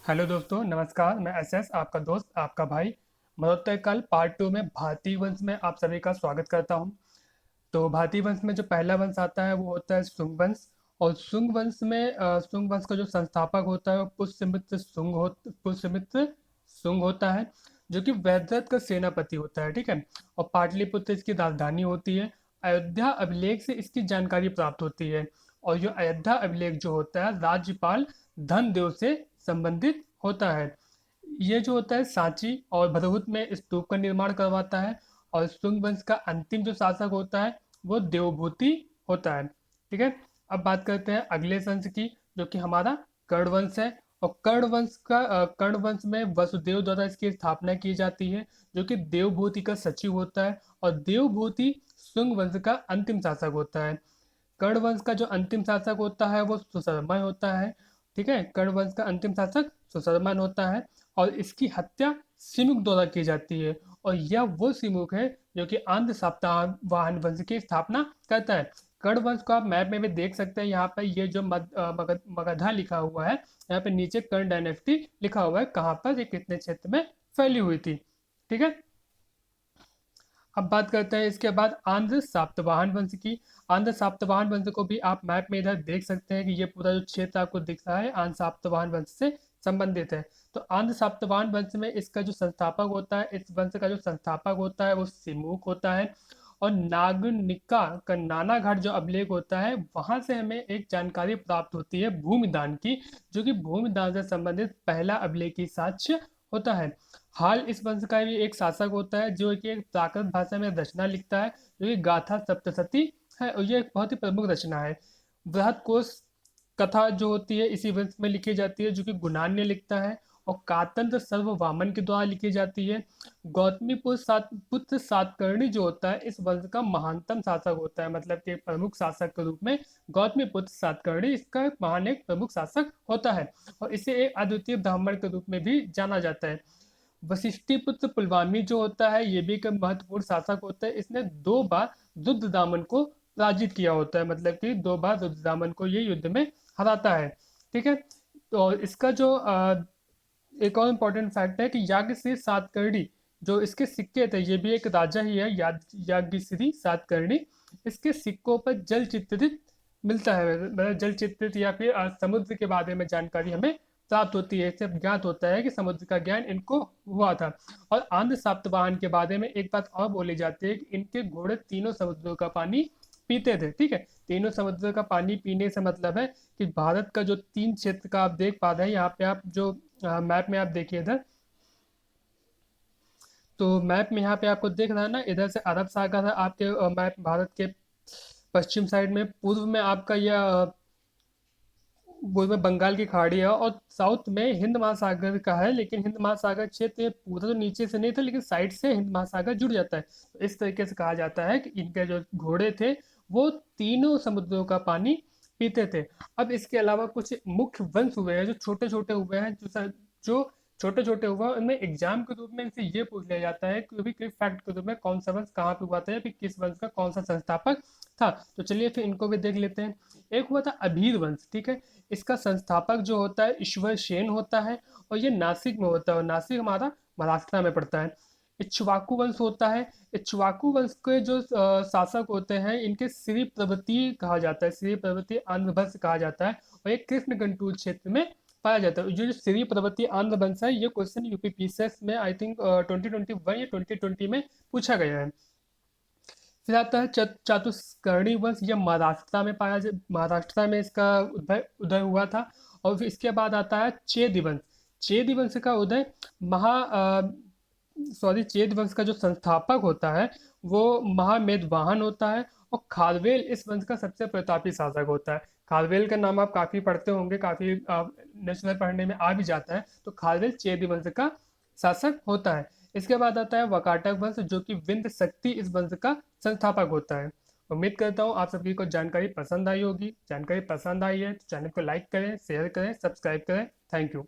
Hello दोस्तों, नमस्कार। मैं एसएस, आपका दोस्त, आपका भाई मरणोत्तरकाल पार्ट 2 में भारतीय वंश में आप सभी का स्वागत करता हूं। तो भारतीय वंश में जो पहला वंश आता है वो होता है शुंग वंश। और शुंग वंश में शुंग वंश का जो संस्थापक होता है वो पुष्यमित्र शुंग होता है, जो कि वैदरथ का सेनापति होता है। ठीक है। और पाटलिपुत्र इसकी राजधानी होती है। अयोध्या अभिलेख से इसकी जानकारी प्राप्त होती है। और जो अयोध्या अभिलेख जो होता है राज्यपाल धनदेव से संबंधित होता है। ये जो होता है सांची और भरहुत में स्तूप का निर्माण करवाता है। और शुंग वंश का अंतिम जो शासक होता है वो देवभूति होता है। ठीक है। अब बात करते हैं अगले वंश की, जो कि हमारा कर्ण वंश है। और कर्ण वंश में वसुदेव द्वारा इसकी स्थापना की जाती है, जो कि देवभूति का सचिव होता है। और देवभूति शुंग वंश का अंतिम शासक होता है। कर्ण वंश का जो अंतिम शासक होता है वो सुशर्मा होता है। ठीक है। कर्ण वंश का अंतिम शासक सुशर्मा होता है। और इसकी हत्या सिमुक द्वारा की जाती है। और यह वो सिमुक है जो कि आंध्र सातवाहन वंश की स्थापना करता है। कर्ण वंश को आप मैप में भी देख सकते हैं। यहाँ पर ये जो मगधा लिखा हुआ है, यहाँ पे नीचे कर्ण डायनेस्टी लिखा हुआ है, कहाँ पर ये कितने क्षेत्र में फैली हुई थी। ठीक है। अब बात करते हैं इसके बाद आंध्र सातवाहन वंश की। आंध्र सातवाहन वंश को भी आप मैप में इधर देख सकते हैं कि ये पूरा जो क्षेत्र आपको दिख रहा है आंध्र सातवाहन वंश से संबंधित है। तो आंध्र सातवाहन वंश में इसका जो संस्थापक होता है, इस वंश का जो संस्थापक होता है वो सिमुक होता है। और नागनिका का नाना घाट जो अभिलेख होता है वहां से हमें एक जानकारी प्राप्त होती है भूमिदान की, जो कि भूमिदान से संबंधित पहला अभिलेखी साक्ष्य होता है। हाल इस वंश का भी एक शासक होता है जो कि एक प्राकृत भाषा में रचना लिखता है, जो कि गाथा सप्तशती है। और ये एक बहुत ही प्रमुख रचना है। बृहत कोश कथा जो होती है इसी वंश में लिखी जाती है, जो कि गुणान्य लिखता है। और कातंत्र सर्व वामन के द्वारा लिखी जाती है। गौतमी पुत्र सातकर्णी जो होता है इस वंश का महानतम शासक होता है, मतलब कि एक प्रमुख शासक के रूप में गौतमी पुत्र सातकर्णी इसका महान एक प्रमुख शासक होता है। और इसे एक अद्वितीय ब्राह्मण के रूप में भी जाना जाता है। वशिष्ठिपुत्र पुलवामी जो होता है ये भी एक महत्वपूर्ण शासक होता है। इसने 2 बार रुद्रदामन को पराजित किया होता है, मतलब कि 2 बार रुद्रदामन को ये युद्ध में हराता है। ठीक है। तो इसका जो एक और इम्पोर्टेंट फैक्ट है कि याज्ञश्री सातकर्णी जो इसके सिक्के थे, ये भी एक राजा ही है, याज्ञश्री सातकर्णी। इसके सिक्कों पर जल चित्रित मिलता है, मतलब जल चित्रित या फिर समुद्र के बारे में जानकारी हमें प्राप्त होती है। इससे ज्ञात होता है कि समुद्र का ज्ञान इनको हुआ था। और आंध्र सातवाहन के बारे में एक बात और बोली जाती है कि इनके घोड़े तीनों समुद्रों का पानी पीते थे। ठीक है। तीनों समुद्र का पानी पीने से मतलब है कि भारत का जो 3 क्षेत्र का आप देख पा रहे हैं, यहाँ पे आप जो मैप में आप देखिए इधर, तो मैप में यहाँ पे आपको देख रहा है ना, इधर से अरब सागर है आपके मैप भारत के पश्चिम साइड में। पूर्व में आपका यह पूर्व में बंगाल की खाड़ी है। और साउथ में हिंद महासागर का है, लेकिन हिंद महासागर क्षेत्र पूरा तो नीचे से नहीं था, लेकिन साइड से हिंद महासागर जुड़ जाता है। तो इस तरीके से कहा जाता है कि इनके जो घोड़े थे वो तीनों समुद्रों का पानी पीते थे। अब इसके अलावा कुछ मुख्य वंश हुए हैं जो छोटे छोटे हुए हैं, जो छोटे छोटे हुए हैं उनमें एग्जाम के रूप में इनसे ये पूछ लिया जाता है कि अभी किस फैक्ट के रूप में कौन सा वंश कहाँ पे हुआ था या फिर किस वंश का कौन सा संस्थापक था। तो चलिए फिर इनको भी देख लेते हैं। एक हुआ था अभीर वंश। ठीक है। इसका संस्थापक जो होता है ईश्वर सेन होता है। और ये नासिक में होता है, और नासिक हमारा महाराष्ट्र में पड़ता है। इक्ष्वाकु वंश होता है। इक्ष्वाकु वंश के जो शासक होते हैं इनके श्री प्रवृत्ति कहा जाता है, श्री प्रवृत्ति आंध्र वंश कहा जाता है। और ये कृष्ण गंटूर क्षेत्र में पाया जाता है। जो श्री प्रवृत्ति आंध्र वंश है ये क्वेश्चन यूपीपीसीएस में आई थिंक 2021 या 2020 में पूछा गया है। फिर आता है चातुष्कर्णी वंश। यह महाराष्ट्र में इसका उदय उदय हुआ था। और फिर इसके बाद आता है चेदी वंश। चेदी वंश का उदय महा चेद वंश का जो संस्थापक होता है वो महामेदवाहन होता है। और खारवेल इस वंश का सबसे प्रतापी शासक होता है। खारवेल का नाम आप काफी पढ़ते होंगे, काफी नेशनल पढ़ने में आ भी जाता है। तो खारवेल चेदी वंश का शासक होता है। इसके बाद आता है वकाटक वंश, जो कि विंध्य शक्ति इस वंश का संस्थापक होता है। उम्मीद करता हूँ आप सभी को जानकारी पसंद आई होगी। जानकारी पसंद आई है तो चैनल को लाइक करें, शेयर करें, सब्सक्राइब करें। Thank you.